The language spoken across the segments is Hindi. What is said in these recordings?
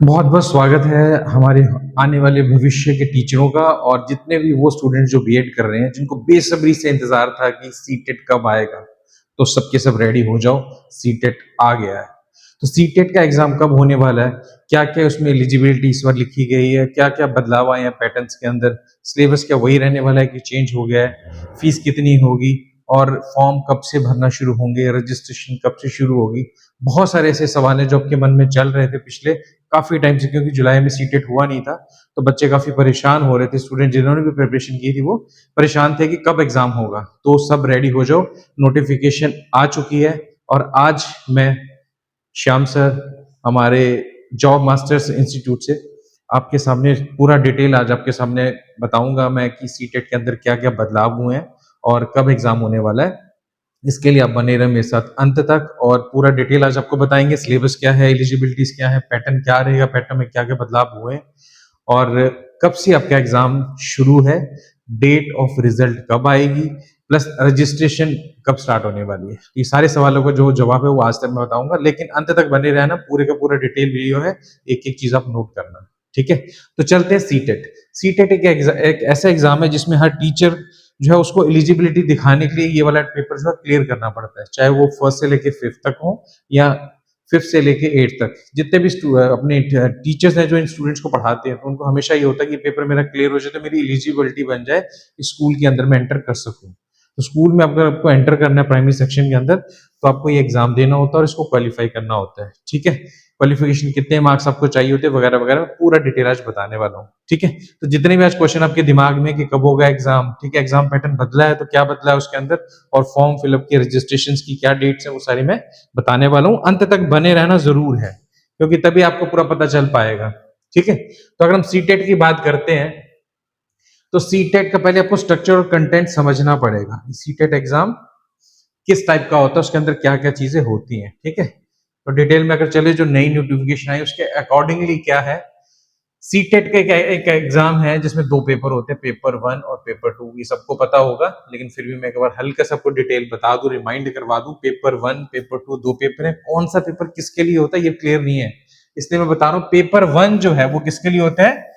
बहुत बहुत स्वागत है हमारे आने वाले भविष्य के टीचरों का और जितने भी वो स्टूडेंट जो बीएड कर रहे हैं जिनको बेसब्री से इंतजार था कि सीटेट कब आएगा। तो सबके सब रेडी हो जाओ, सीटेट आ गया है। तो सीटेट का एग्जाम कब होने वाला है, क्या क्या उसमें एलिजिबिलिटी इस बार लिखी गई है, क्या क्या बदलाव आए हैं पैटर्न्स के अंदर, सिलेबस क्या वही रहने वाला है कि चेंज हो गया है, फीस कितनी होगी और फॉर्म कब से भरना शुरू होंगे, रजिस्ट्रेशन कब से शुरू होगी। बहुत सारे ऐसे सवाल हैं जो आपके मन में चल रहे थे पिछले काफी टाइम से, क्योंकि जुलाई में सीटेट हुआ नहीं था तो बच्चे काफी परेशान हो रहे थे। स्टूडेंट जिन्होंने भी प्रिपरेशन की थी वो परेशान थे कि कब एग्जाम होगा। तो सब रेडी हो जाओ, नोटिफिकेशन आ चुकी है। और आज मैं श्याम सर हमारे जॉब मास्टर्स इंस्टीट्यूट से आपके सामने पूरा डिटेल आज आपके सामने बताऊंगा मैं कि सीटेट के अंदर क्या क्या बदलाव हुए हैं और कब एग्जाम होने वाला है। इसके लिए आप बने रहे मेरे साथ अंत तक और पूरा डिटेल आज आपको बताएंगे। सिलेबस क्या है, एलिजिबिलिटीज क्या है, पैटर्न क्या रहेगा, पैटर्न में क्या क्या बदलाव हुए और कब से आपका एग्जाम शुरू है, डेट ऑफ रिजल्ट कब आएगी, प्लस रजिस्ट्रेशन कब स्टार्ट होने वाली है। ये सारे सवालों का जो जवाब है वो आज तक मैं बताऊंगा, लेकिन अंत तक बने रहना, पूरे का पूरा डिटेल वीडियो है, एक एक चीज आप नोट करना। ठीक है, तो चलते हैं सीटेट। सीटेट एक ऐसा एग्जाम है जिसमें हर टीचर जो है उसको एलिजिबिलिटी दिखाने के लिए ये वाला पेपर जो है क्लियर करना पड़ता है, चाहे वो फर्स्ट से लेके फिफ्थ तक हो या फिफ्थ से लेके एट तक। जितने भी अपने टीचर्स हैं जो इन स्टूडेंट्स को पढ़ाते हैं, तो उनको हमेशा ये होता है कि पेपर मेरा क्लियर हो जाए तो मेरी एलिजिबिलिटी बन जाए, स्कूल के अंदर मैं एंटर कर सकूं। तो स्कूल में अगर आपको एंटर करना है प्राइमरी सेक्शन के अंदर, तो आपको ये एग्जाम देना होता है और इसको क्वालिफाई करना होता है। ठीक है, क्वालिफिकेशन कितने मार्क्स आपको चाहिए होते हैं वगैरह वगैरह पूरा डिटेल आज बताने वाला हूँ। ठीक है, तो जितने भी आज क्वेश्चन आपके दिमाग में कि कब होगा एग्जाम, ठीक है, एग्जाम पैटर्न बदला है तो क्या बदला है उसके अंदर, और फॉर्म फिलअप की रजिस्ट्रेशन की क्या डेट्स है, वो सारी मैं बताने वाला हूँ। अंत तक बने रहना जरूर है, क्योंकि तभी आपको पूरा पता चल पाएगा। ठीक है, तो अगर हम सीटेट की बात करते हैं तो सीटेट का पहले आपको स्ट्रक्चर और कंटेंट समझना पड़ेगा। सीटेट एग्जाम किस टाइप का होता है, उसके अंदर क्या क्या चीजें होती हैं। ठीक है, तो डिटेल में अगर चले, जो नई नोटिफिकेशन आई उसके अकॉर्डिंगली क्या है। सीटेट का एक एग्जाम है जिसमें दो पेपर होते हैं, पेपर 1 और पेपर 2। ये सबको पता होगा, लेकिन फिर भी मैं एक बार हल्का सबको डिटेल बता दूं, रिमाइंड करवा दूं। पेपर 1 पेपर 2 दो पेपर है, कौन सा पेपर किसके लिए होता है ये क्लियर नहीं है, इसलिए मैं बता रहा हूँ। पेपर 1 जो है वो किसके लिए होता है,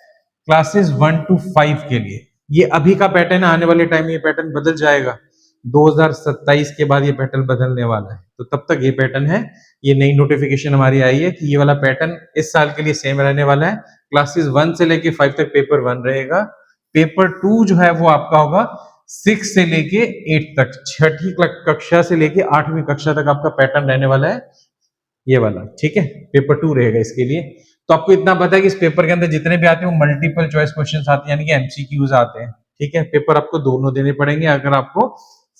क्लासेस 1 to 5 के लिए। ये अभी का पैटर्न है, आने वाले टाइम में ये पैटर्न बदल जाएगा। 2027 के बाद ये पैटर्न बदलने वाला है, तो तब तक ये पैटर्न है। ये नई नोटिफिकेशन हमारी आई है कि ये वाला पैटर्न इस साल के लिए सेम रहने वाला है। क्लासेस 1 से लेके 5 तक पेपर 1 रहेगा। पेपर 2 जो है वो आपका होगा 6 से लेके 8 तक, छठी कक्षा से लेके 8वीं कक्षा तक आपका पैटर्न रहने वाला है ये वाला। ठीक है, पेपर 2 रहेगा इसके लिए। तो आपको इतना पता है कि इस पेपर के अंदर जितने भी आते हैं वो मल्टीपल चॉइस क्वेश्चन आते हैं, यानी कि एमसीक्यूज आते हैं। ठीक है, पेपर आपको दोनों देने पड़ेंगे अगर आपको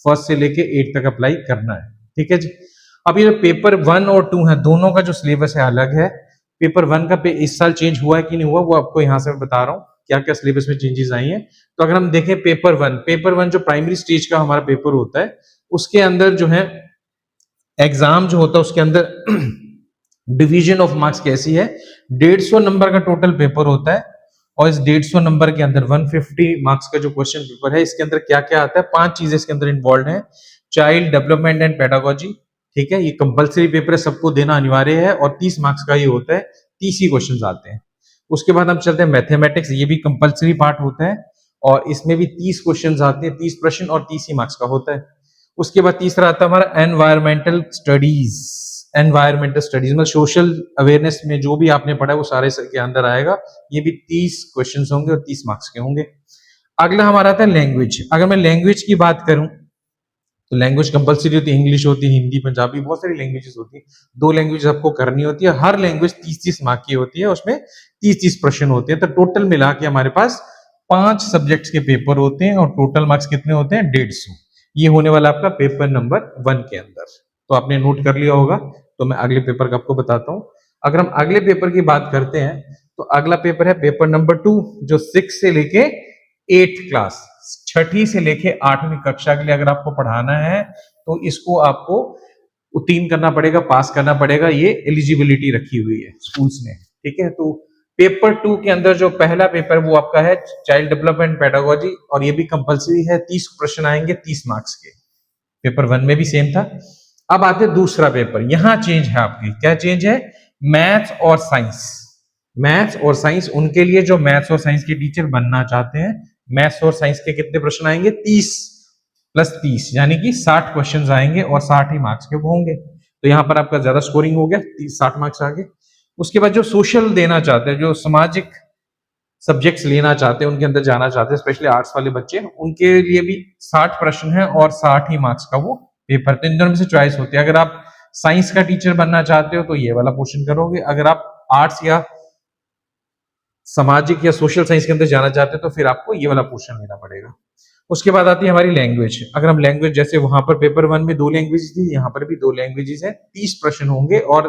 फर्स्ट से लेके 8 तक अप्लाई करना है। ठीक है जी, अब ये पेपर 1 और 2 है, दोनों का जो सिलेबस है अलग है। पेपर 1 का इस साल चेंज हुआ है कि नहीं हुआ वो आपको यहाँ से मैं बता रहा हूँ, क्या क्या सिलेबस में चेंजेस आई हैं। तो अगर हम देखें पेपर 1 जो प्राइमरी स्टेज का हमारा पेपर होता है, उसके अंदर जो है एग्जाम जो होता है उसके अंदर डिवीजन ऑफ मार्क्स कैसी है। 150 नंबर का टोटल पेपर होता है और इस 150 नंबर के अंदर 150 मार्क्स का जो क्वेश्चन पेपर है, इसके अंदर क्या क्या आता है, 5 चीजें इसके अंदर इन्वॉल्व है। चाइल्ड डेवलपमेंट एंड पेडागोजी, ठीक है, ये कंपलसरी पेपर है, सबको देना अनिवार्य है और 30 मार्क्स का ये होता है, 30 ही क्वेश्चन आते हैं। उसके बाद हम चलते हैं मैथमेटिक्स, ये भी कंपलसरी पार्ट होता है और इसमें भी 30 क्वेश्चन आते हैं, 30 प्रश्न और 30 ही मार्क्स का होता है। उसके बाद तीसरा आता है हमारा एनवायरमेंटल स्टडीज। एनवायरमेंटल स्टडीज मतलब सोशल अवेयरनेस में जो भी आपने पढ़ा है वो सारे के अंदर आएगा। ये भी 30 क्वेश्चंस होंगे और 30 मार्क्स के होंगे। अगला हमारा आता है लैंग्वेज। अगर मैं लैंग्वेज की बात करूं तो लैंग्वेज कंपलसरी होती है, इंग्लिश होती है, हिंदी, पंजाबी, बहुत सारी लैंग्वेजेस होती है। 2 लैंग्वेज आपको करनी होती है, हर लैंग्वेज 30-30 मार्क की होती है, उसमें 30-30 प्रश्न होते हैं। तो टोटल मिला के हमारे पास 5 सब्जेक्ट्स के पेपर होते हैं और टोटल मार्क्स कितने होते हैं, 150। ये होने वाला आपका पेपर नंबर 1 के अंदर। तो आपने नोट कर लिया होगा, तो मैं अगले पेपर का आपको बताता हूँ। अगर हम अगले पेपर की बात करते हैं तो अगला पेपर है पेपर नंबर 2, जो 6 से लेके 8 क्लास, छठी से लेके 8वीं कक्षा के लिए अगर आपको पढ़ाना है तो इसको आपको उत्तीर्ण करना पड़ेगा, पास करना पड़ेगा। ये एलिजिबिलिटी रखी हुई है स्कूल्स ने। ठीक है, तो पेपर 2 के अंदर जो पहला पेपर वो आपका है चाइल्ड डेवलपमेंट पेडागोजी और ये भी कंपलसरी है, 30 प्रश्न आएंगे 30 मार्क्स के। पेपर 1 में भी सेम था। अब आते दूसरा पेपर, यहां चेंज है आपकी, क्या चेंज है, मैथ्स और साइंस। मैथ्स और साइंस, उनके लिए जो मैथ्स और साइंस के टीचर बनना चाहते हैं, मैथ्स और साइंस के कितने प्रश्न आएंगे? 30 प्लस 30 यानी कि 60 क्वेश्चंस आएंगे और 60 ही मार्क्स के वो होंगे। तो यहाँ पर आपका ज्यादा स्कोरिंग हो गया, 60 मार्क्स आ गए। उसके बाद जो सोशल देना चाहते हैं, जो सामाजिक सब्जेक्ट्स लेना चाहते हैं, उनके अंदर जाना चाहते हैं, स्पेशली आर्ट्स वाले बच्चे, उनके लिए भी 60 प्रश्न है और 60 ही मार्क्स का वो पेपर। तो इन दोनों में से चॉइस होती है। अगर आप साइंस का टीचर बनना चाहते हो तो ये वाला पोर्शन करोगे, अगर आप आर्ट्स या सामाजिक या सोशल साइंस के अंदर जाना चाहते हैं तो फिर आपको ये वाला पोर्शन लेना पड़ेगा। उसके बाद आती है हमारी लैंग्वेज। अगर हम लैंग्वेज, जैसे वहां पर पेपर 1 में 2 लैंग्वेज थी, यहाँ पर भी 2 लैंग्वेजेस है, 30 प्रश्न होंगे और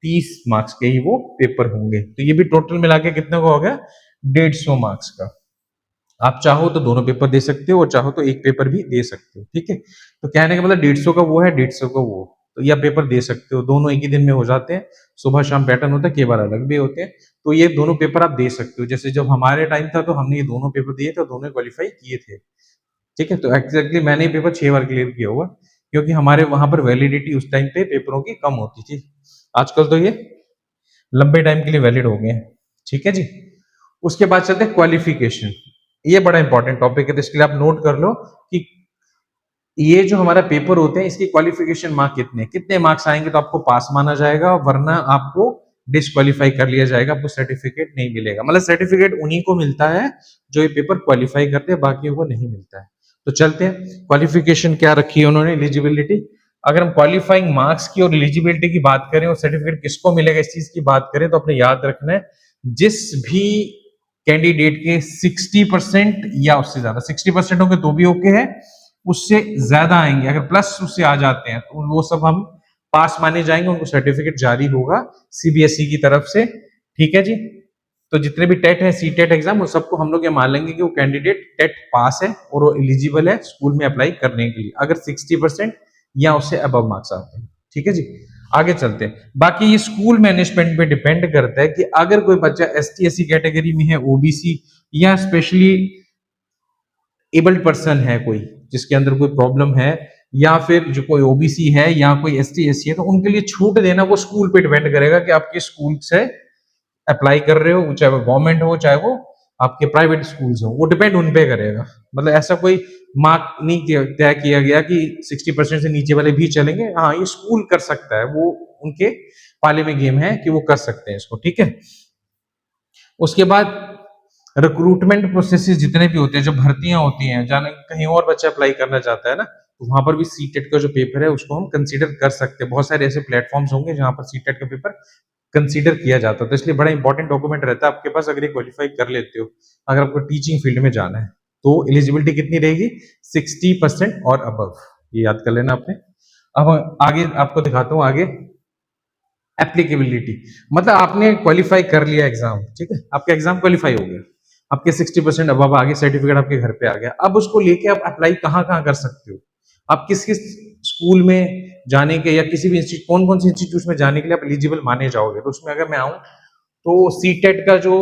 30 मार्क्स के ही वो पेपर होंगे। तो ये भी टोटल मिला के कितने का हो गया? 150 मार्क्स का। आप चाहो तो दोनों पेपर दे सकते हो और चाहो तो एक पेपर भी दे सकते हो, ठीक है। तो कहने का मतलब 150 का वो है, 150 का वो, तो ये आप पेपर दे सकते हो, दोनों एक ही दिन में हो जाते हैं। सुबह शाम पैटर्न होता है, कई बार अलग भी होते हैं। तो ये दोनों पेपर आप दे सकते हो। जैसे जब हमारे टाइम था तो हमने ये दोनों पेपर दिए थे, दोनों क्वालिफाई किए थे, ठीक है। तो एग्जैक्टली मैंने ये पेपर 6 बार क्लियर किया हुआ, क्योंकि हमारे वहां पर वैलिडिटी उस टाइम पे पेपरों की कम होती थी। आजकल तो ये लंबे टाइम के लिए वैलिड हो गए हैं, ठीक है जी। उसके बाद चलते हैं क्वालिफिकेशन। ये बड़ा इंपॉर्टेंट टॉपिक है, तो इसके लिए आप नोट कर लो कि ये जो हमारा पेपर होते हैं, इसकी क्वालिफिकेशन मार्क कितने कितने मार्क्स आएंगे तो आपको पास माना जाएगा, वरना आपको डिस्क्वालीफाई कर लिया जाएगा, आपको सर्टिफिकेट नहीं मिलेगा। मतलब सर्टिफिकेट उन्हीं को मिलता है जो ये पेपर क्वालिफाई करते हैं, बाकियों को नहीं मिलता है। तो चलते हैं, क्वालिफिकेशन क्या रखी है उन्होंने, एलिजिबिलिटी। अगर हम क्वालिफाइंग मार्क्स की और एलिजिबिलिटी की बात करें और सर्टिफिकेट किसको मिलेगा, इस चीज की बात करें, तो अपने याद रखना है, जिस भी कैंडिडेट के 60% या उससे ज्यादा, 60% होंगे तो भी ओके है, उससे ज्यादा आएंगे, अगर प्लस उससे आ जाते हैं तो वो सब हम पास माने जाएंगे, उनको सर्टिफिकेट जारी होगा सीबीएसई की तरफ से, ठीक है जी। तो जितने भी टेट है, सी टेट एग्जाम, उन सबको हम लोग ये मान लेंगे कि वो कैंडिडेट टेट पास है और वो एलिजिबल है स्कूल में अप्लाई करने के लिए, अगर 60% या उससे अबव मार्क्स आते हैं, ठीक है जी। आगे चलते हैं। बाकी ये स्कूल मैनेजमेंट पे डिपेंड करता है कि अगर कोई बच्चा S T S C category में है, ओबीसी या स्पेशली एबल्ड पर्सन है, कोई जिसके अंदर कोई प्रॉब्लम है, या फिर जो कोई ओबीसी है या कोई एस टी एस सी है, तो उनके लिए छूट देना वो स्कूल पे डिपेंड करेगा कि आपके स्कूल से अप्लाई कर रहे हो, चाहे वो गवर्नमेंट हो चाहे वो आपके प्राइवेट स्कूल्स हो, वो डिपेंड उन पे करेगा। मतलब ऐसा कोई मार्क नहीं तय किया गया कि 60% से नीचे वाले भी चलेंगे। हाँ, ये स्कूल कर सकता है, वो उनके पाले में गेम है कि वो कर सकते हैं इसको, ठीक है। उसके बाद रिक्रूटमेंट प्रोसेसेस जितने भी होते हैं, जो भर्तियां होती हैं, जाने कहीं और बच्चा अप्लाई करना चाहता है ना, तो वहां पर भी सीटेट का जो पेपर है उसको हम कंसीडर कर सकते हैं। बहुत सारे ऐसे प्लेटफॉर्म्स होंगे जहां पर सीटेट का पेपर कंसीडर किया जाता है, तो इसलिए बड़ा इंपॉर्टेंट डॉक्यूमेंट रहता है आपके पास, अगर ये क्वालिफाई कर लेते हो, अगर आपको टीचिंग फील्ड में जाना है तो एलिजिबिलिटी कितनी रहेगी? 60% और अबव, ये याद कर लेना आपने। अब आगे आपको दिखाता हूँ, आगे एप्लीकेबिलिटी। मतलब आपने क्वालिफाई कर लिया एग्जाम, ठीक है, आपका एग्जाम क्वालिफाई हो गया, आपके 60% अब आगे सर्टिफिकेट आपके घर पे आ गया, अब उसको लेके आप अप्लाई कहाँ कहाँ कर सकते हो, आप किस किस स्कूल में जाने के या किसी भी इंस्टीट्यूट, कौन कौन से इंस्टीट्यूट में जाने के लिए आप एलिजिबल माने जाओगे। तो उसमें अगर मैं आऊं तो सीटेट का जो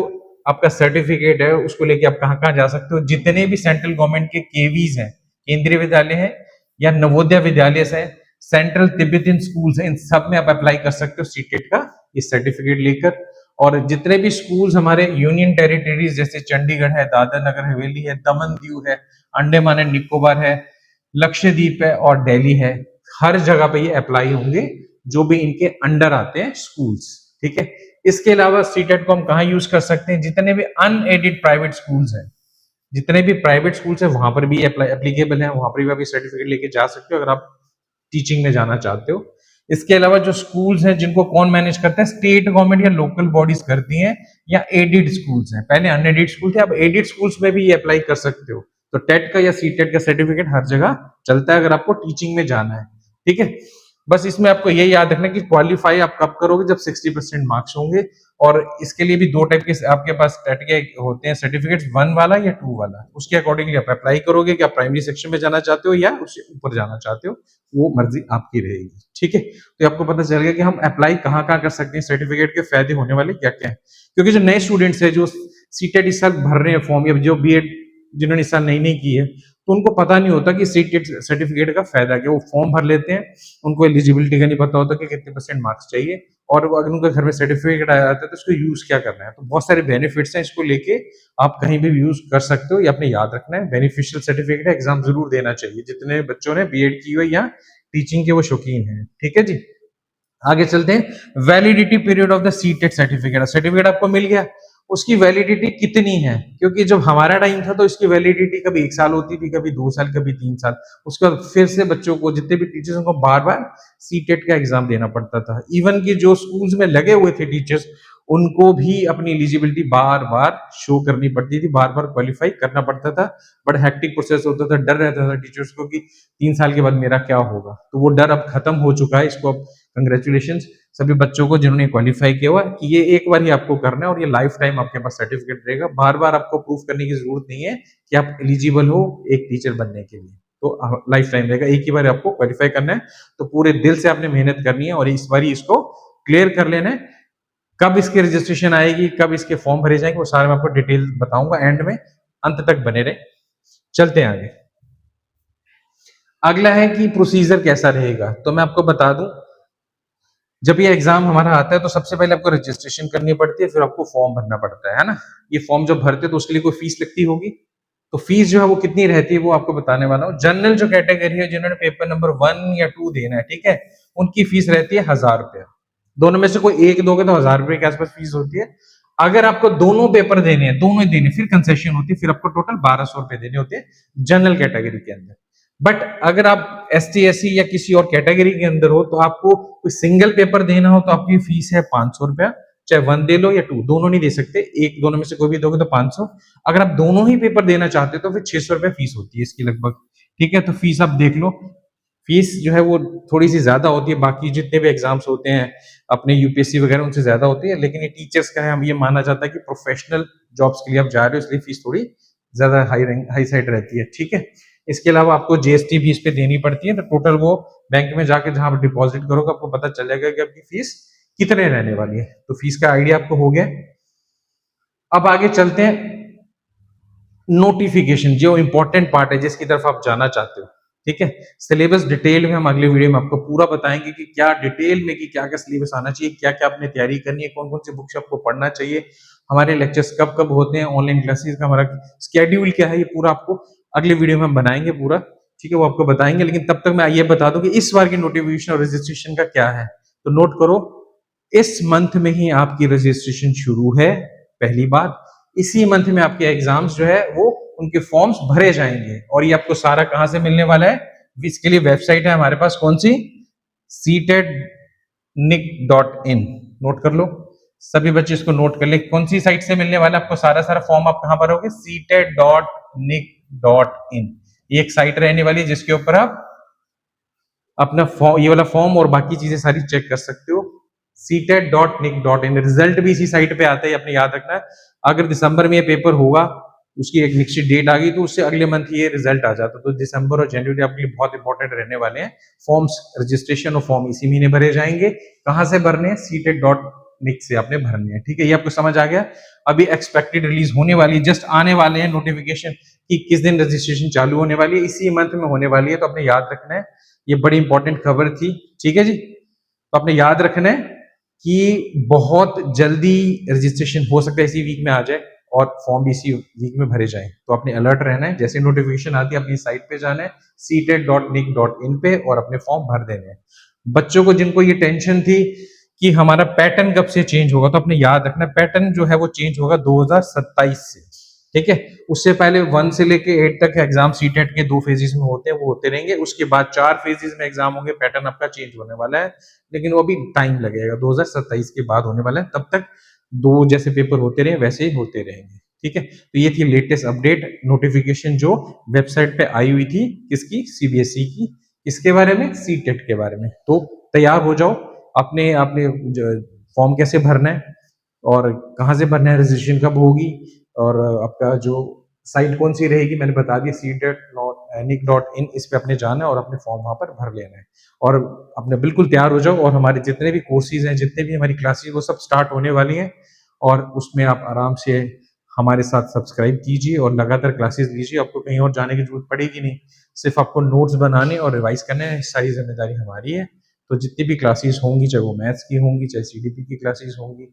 आपका सर्टिफिकेट है उसको लेके आप कहाँ कहाँ जा सकते हो। जितने भी सेंट्रल गवर्नमेंट के केवीज हैं, केंद्रीय विद्यालय है या नवोदय विद्यालय है, सेंट्रल तिब्बतियन स्कूल्स हैं, इन सब में आप अप्लाई कर सकते हो सीटेट का ये सर्टिफिकेट लेकर। और जितने भी स्कूल्स हमारे यूनियन टेरिटरीज, जैसे चंडीगढ़ है, दादर नगर हवेली है, दमन दीव है, अंडमान एंड निकोबार है, लक्षद्वीप है और दिल्ली है, हर जगह पे ये अप्लाई होंगे जो भी इनके अंडर आते हैं स्कूल्स, ठीक है। इसके अलावा सीटेट को हम कहाँ यूज कर सकते हैं? जितने भी अनएडेड प्राइवेट स्कूल्स हैं, जितने भी प्राइवेट स्कूल्स हैं वहां पर भी एप्लीकेबल है, वहां पर भी आप सर्टिफिकेट लेके जा सकते हो अगर आप टीचिंग में जाना चाहते हो। इसके अलावा जो स्कूल्स हैं जिनको कौन मैनेज करता है, स्टेट गवर्नमेंट या लोकल बॉडीज करती हैं, या एडेड स्कूल्स हैं, पहले अनएडेड स्कूल थे, अब एडेड स्कूल्स में भी ये अप्लाई कर सकते हो। तो टेट का या सीटेट का सर्टिफिकेट हर जगह चलता है अगर आपको टीचिंग में जाना है, ठीक है। बस इसमें आपको ये याद रखना कि क्वालिफाई आप कब करोगे, जब 60% मार्क्स होंगे। और इसके लिए भी दो टाइप के आपके पास टेट के होते हैं सर्टिफिकेट, 1 वाला या 2 वाला, उसके अकॉर्डिंगली आप अप्लाई करोगे कि आप प्राइमरी सेक्शन में जाना चाहते हो या उससे ऊपर जाना चाहते हो, वो मर्जी आपकी रहेगी, ठीक है। तो आपको पता चल गया कि हम अप्लाई कहाँ कहाँ कर सकते हैं, सर्टिफिकेट के फायदे होने वाले क्या क्या है। क्योंकि जो नए स्टूडेंट्स है, जो सीटेट इस साल भर रहे हैं फॉर्म, या जो बीएड जिन्होंने इस साल नई नई की है, तो उनको पता नहीं होता कि सीटेट सर्टिफिकेट का फायदा क्या। वो फॉर्म भर लेते हैं, उनको एलिजिबिलिटी का नहीं पता होता कि कितने परसेंट मार्क्स चाहिए, और अगर उनके घर में सर्टिफिकेट आया जाता है तो इसको यूज क्या करना है। तो बहुत सारे बेनिफिट्स हैं, इसको लेके आप कहीं भी यूज कर सकते हो। ये आपने याद रखना है, बेनिफिशियल सर्टिफिकेट है, एग्जाम जरूर देना चाहिए जितने बच्चों ने बीएड की हो या टीचिंग के वो शौकीन हैं। ठीक है जी, आगे चलते हैं। Validity period of the CTET certificate, certificate आपको मिल गया, उसकी वैलिडिटी कितनी है? क्योंकि जब हमारा टाइम था तो इसकी वैलिडिटी कभी 1 साल होती थी, कभी 2 साल, कभी 3 साल। उसके बाद फिर से बच्चों को, जितने भी टीचर्स, उनको बार बार सीटेट का एग्जाम देना पड़ता था। इवन कि जो स्कूल्स में लगे हुए थे टीचर्स, उनको भी अपनी एलिजिबिलिटी बार बार शो करनी पड़ती थी, बार बार क्वालिफाई करना पड़ता था। बड़ा हेक्टिक प्रोसेस होता था, डर रहता था टीचर्स को कि 3 साल के बाद मेरा क्या होगा। तो वो डर अब खत्म हो चुका है। इसको अब कंग्रेचुलेशन सभी बच्चों को जिन्होंने क्वालिफाई किया हुआ कि ये एक बार ही आपको करना है और ये लाइफ टाइम आपके पास सर्टिफिकेट रहेगा। बार बार आपको प्रूफ करने की जरूरत नहीं है कि आप एलिजिबल हो एक टीचर बनने के लिए। तो लाइफ टाइम रहेगा, एक ही बार आपको क्वालिफाई करना है। तो पूरे दिल से आपने मेहनत करनी है और इस बार ही इसको क्लियर कर लेना है। कब इसकी रजिस्ट्रेशन आएगी, कब इसके फॉर्म भरे जाएंगे, वो सारे मैं आपको डिटेल बताऊंगा एंड में। अंत तक बने रहे। चलते हैं आगे। अगला है कि प्रोसीजर कैसा रहेगा। तो मैं आपको बता दूं, जब ये एग्जाम हमारा आता है तो सबसे पहले आपको रजिस्ट्रेशन करनी पड़ती है, फिर आपको फॉर्म भरना पड़ता है ना। ये फॉर्म जब भरते हैं तो उसके लिए कोई फीस लगती होगी। तो फीस जो है वो कितनी रहती है वो आपको बताने वाला हूँ। जनरल जो कैटेगरी है, जिन्होंने पेपर नंबर 1 या 2 देना है, ठीक है, उनकी फीस रहती है 1000 रुपया। दोनों में से कोई एक दोगे तो 1000 रुपये के आसपास फीस होती है। अगर आपको दोनों पेपर देने हैं, दोनों ही देने, फिर कंसेशन होती है, फिर आपको टोटल 1200 रुपये देने होते हैं जनरल कैटेगरी के अंदर। बट अगर आप ST SC या किसी और कैटेगरी के अंदर हो तो आपको कोई सिंगल पेपर देना हो तो आपकी फीस है 500 रुपया। चाहे 1 दे लो या 2, दोनों नहीं दे सकते, एक दोनों में से कोई भी दोगे तो 500। अगर आप दोनों ही पेपर देना चाहते हो तो फिर 600 रुपया फीस होती है इसकी लगभग। ठीक है, तो फीस आप देख लो। फीस जो है वो थोड़ी सी ज्यादा होती है, बाकी जितने भी एग्जाम्स होते हैं अपने UPSC वगैरह उनसे ज्यादा होती है, लेकिन ये टीचर्स का है, हम ये माना जाता है कि प्रोफेशनल जॉब्स के लिए आप जा रहे हो, इसलिए फीस थोड़ी ज्यादा हाई साइड रहती है। ठीक है, इसके अलावा आपको GST भी इस पे देनी पड़ती है। तो टोटल वो बैंक में जाके जहां आप डिपॉजिट करोगे आपको पता चल जाएगा कि आपकी फीस कितने रहने वाली है। तो फीस का आइडिया आपको हो गया। अब आगे चलते हैं। नोटिफिकेशन जो इंपॉर्टेंट पार्ट है जिसकी तरफ आप जाना चाहते हो। ठीक है, सिलेबस डिटेल में हम अगले वीडियो में आपको पूरा बताएंगे कि क्या डिटेल में कि क्या क्या सिलेबस आना चाहिए, क्या क्या आपने तैयारी करनी है, कौन कौन सी बुक्स आपको पढ़ना चाहिए, हमारे लेक्चर्स कब कब होते हैं, ऑनलाइन क्लासेस का हमारा स्केड्यूल क्या है, ये पूरा आपको अगले वीडियो में हम बनाएंगे पूरा। ठीक है, वो आपको बताएंगे। लेकिन तब तक मैं ये बता दूं कि इस बार की नोटिफिकेशन और रजिस्ट्रेशन का क्या है। तो नोट करो, इस मंथ में ही आपकी रजिस्ट्रेशन शुरू है, पहली बात। इसी मंथ में आपके एग्जाम्स जो है वो उनके फॉर्म्स भरे जाएंगे। और ये आपको सारा कहां से मिलने वाला है? इसके लिए वेबसाइट है हमारे पास, कौन सी? seated.nic.in। नोट कर लो, सभी बच्चे इसको नोट कर ले, कौन सी साइट से मिलने वाला है आपको सारा सारा फॉर्म। आप कहां भरोगे? seated.nic.in। ये एक साइट रहने वाली है जिसके ऊपर आप अपना फॉर्म, ये वाला फॉर्म और बाकी चीजें सारी चेक कर सकते हो। seated.nic.in। रिजल्ट भी इसी साइट पे आता है, अपने याद रखना है। अगर दिसंबर में ये पेपर होगा, उसकी एक निश्चित डेट आ गई तो उससे अगले मंथ ये रिजल्ट आ जाता है। तो दिसंबर और जनवरी आपके लिए बहुत इंपॉर्टेंट रहने वाले हैं। फॉर्म्स, रजिस्ट्रेशन और फॉर्म इसी महीने भरे जाएंगे। कहां से भरने हैं? seated.nic से आपने भरने हैं। ठीक है, ये आपको समझ आ गया। अभी एक्सपेक्टेड रिलीज होने वाली, जस्ट आने वाले हैं नोटिफिकेशन कि किस दिन रजिस्ट्रेशन चालू होने वाली है, इसी मंथ में होने वाली है। तो आपने याद रखना है, ये बड़ी इंपॉर्टेंट खबर थी। ठीक है जी, तो आपने याद रखना है कि बहुत जल्दी रजिस्ट्रेशन हो सकता है इसी वीक में आ जाए और फॉर्म भी इसी वीक में भरे जाएं। तो आपने अलर्ट रहना है, जैसे नोटिफिकेशन आती है अपनी साइट पे जाना है seated.nic.in पे और अपने फॉर्म भर देने हैं। बच्चों को जिनको ये टेंशन थी कि हमारा पैटर्न कब से चेंज होगा, तो अपने याद रखना पैटर्न जो है वो चेंज होगा 2027 से। ठीक है, उससे पहले 1 से लेके 8 तक एग्जाम सीटेट के 2 फेजेस में होते हैं, वो होते रहेंगे। उसके बाद 4 फेजेस में एग्जाम होंगे। पैटर्न आपका चेंज होने वाला है, लेकिन वो अभी टाइम लगेगा, 2027 के बाद होने वाला है। तब तक 2 जैसे पेपर होते रहे वैसे ही होते रहेंगे। ठीक है, तो ये थी लेटेस्ट अपडेट नोटिफिकेशन जो वेबसाइट पे आई हुई थी, किसकी? CBSE की। किसके बारे में? सीटेट के बारे में। तो तैयार हो जाओ, अपने अपने फॉर्म कैसे भरना है और कहाँ से भरना है, रजिस्ट्रेशन कब होगी और आपका जो साइट कौन सी रहेगी मैंने बता दी, seated.nic.in। इस पे अपने जाना है और अपने फॉर्म वहां पर भर लेना है और अपने बिल्कुल तैयार हो जाओ। और हमारे जितने भी कोर्सेज हैं, जितने भी हमारी क्लासेस, वो सब स्टार्ट होने वाली हैं और उसमें आप आराम से हमारे साथ सब्सक्राइब कीजिए और लगातार क्लासेस लीजिए। आपको कहीं और जाने की जरूरत पड़ेगी नहीं, सिर्फ आपको नोट्स बनाने और रिवाइज करने हैं, सारी जिम्मेदारी हमारी है। तो जितनी भी क्लासेस होंगी, चाहे वो मैथ्स की होंगी, चाहे सीडीपी की क्लासेस होंगी,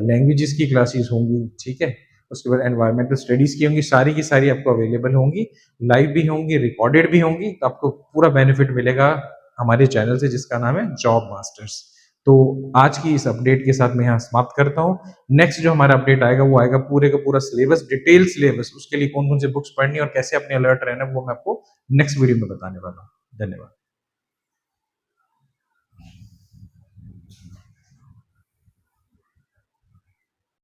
लैंग्वेजेस की क्लासेस होंगी, ठीक है? उसके बाद एनवायरमेंटल स्टडीज की होंगी, सारी की सारी आपको अवेलेबल होंगी, लाइव भी होंगी, रिकॉर्डेड भी होंगी, तो आपको पूरा बेनिफिट मिलेगा हमारे चैनल से जिसका नाम है जॉब मास्टर्स। तो आज की इस अपडेट के साथ मैं यहाँ समाप्त करता हूँ। नेक्स्ट जो हमारा अपडेट आएगा वो आएगा पूरे का पूरा सिलेबस, डिटेल सिलेबस, उसके लिए कौन कौन सी बुक्स पढ़नी और कैसे अपने अलर्ट रहना वो मैं आपको नेक्स्ट वीडियो में बताने वाला हूँ। धन्यवाद।